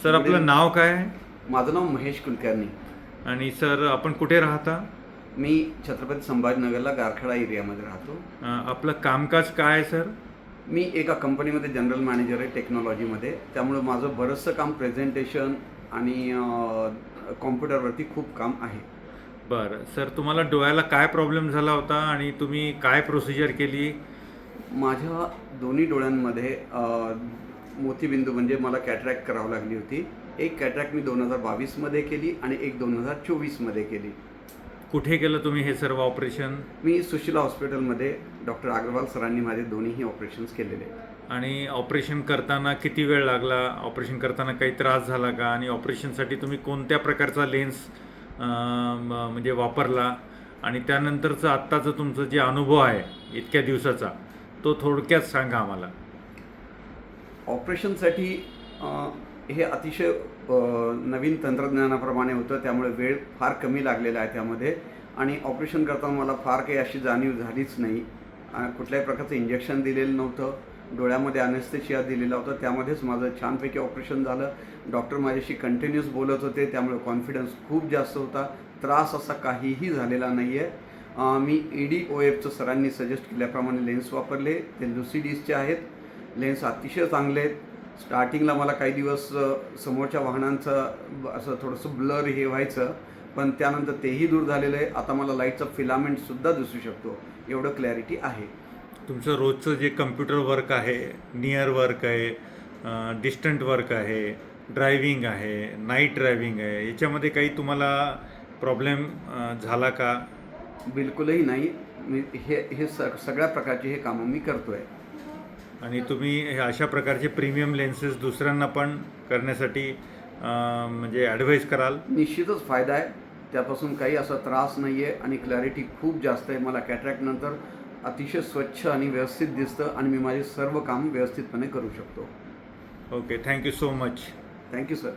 Sir आपलं नाव काय आहे? माझं नाव महेश कुलकर्णी. आणि सर आपण कुठे राहता? मी छत्रपती संभाजीनगरला गारखेडा एरियामध्ये राहतो. आपलं कामकाज काय आहे सर? मी एका कंपनीमध्ये जनरल मॅनेजर आहे टेक्नॉलॉजीमध्ये. त्यामुळं माझं बरंचसं काम प्रेझेंटेशन आणि कॉम्प्युटरवरती खूप काम आहे. बरं सर, तुम्हाला डोळ्याला काय प्रॉब्लेम झाला होता आणि तुम्ही काय प्रोसिजर केली? माझ्या दोन्ही डोळ्यांमध्ये मोतीबिंदू म्हणजे मला कॅटरॅक्ट करावं लागली होती. एक कॅटरॅक्ट मी 2022मध्ये केली आणि एक 2024मध्ये केली. कुठे केलं तुम्ही हे सर्व ऑपरेशन? मी सुशीला हॉस्पिटलमध्ये डॉक्टर अग्रवाल सरांनी माझे दोन्हीही ऑपरेशन्स केलेले. आणि ऑपरेशन करताना किती वेळ लागला? ऑपरेशन करताना काही त्रास झाला का? आणि ऑपरेशनसाठी तुम्ही कोणत्या प्रकारचा लेन्स म्हणजे वापरला? आणि त्यानंतरचं आत्ताचं तुमचं जे अनुभव आहे इतक्या दिवसाचा, तो थोडक्यात सांगा आम्हाला. ऑपरेशनसाठी हे अतिशय नवीन तंत्रज्ञानाप्रमाणे होतं, त्यामुळे वेळ फार कमी लागलेला आहे त्यामध्ये. आणि ऑपरेशन करताना मला फार काही अशी जाणीव झालीच नाही. कुठल्याही प्रकारचं इंजेक्शन दिलेलं नव्हतं, डोळ्यामध्ये ॲनेस्थेशिया दिलेला होता. त्यामध्येच माझं छानपैकी ऑपरेशन झालं. डॉक्टर माझ्याशी कंटिन्यूस बोलत होते, त्यामुळे कॉन्फिडन्स खूप जास्त होता. त्रास असा काहीही झालेला नाही आहे. मी EDOFचं सरांनी सजेस्ट केल्याप्रमाणे लेन्स वापरले. ते LUCIDISचे आहेत. लेन्स अतिशय चांगले आहेत. स्टार्टिंगला मला काही दिवस समोरच्या वाहनांचं असं थोडंसं ब्लर हे व्हायचं, पण त्यानंतर तेही दूर झालेलं आहे. आता मला लाईटचा फिलामेंटसुद्धा दिसू शकतो, एवढं क्लॅरिटी आहे. तुमचं रोजचं जे कम्प्युटर वर्क आहे, नियर वर्क आहे, डिस्टंट वर्क आहे, ड्रायव्हिंग आहे, नाईट ड्रायव्हिंग आहे, याच्यामध्ये काही तुम्हाला प्रॉब्लेम झाला का? बिलकुलही नाही. मी हे सगळ्या प्रकारची हे कामं मी करतो आहे. आणि तुम्ही हे अशा प्रकारचे प्रीमियम लेन्सेस दुसऱ्यांना पण करण्यासाठी म्हणजे ॲडवाईज कराल? निश्चितच फायदा आहे. त्यापासून काही असा त्रास नाही आहे आणि क्लॅरिटी खूप जास्त आहे. मला कॅटरॅक्टनंतर अतिशय स्वच्छ आणि व्यवस्थित दिसतं आणि मी माझे सर्व काम व्यवस्थितपणे करू शकतो. Okay, thank you so much. Thank you sir.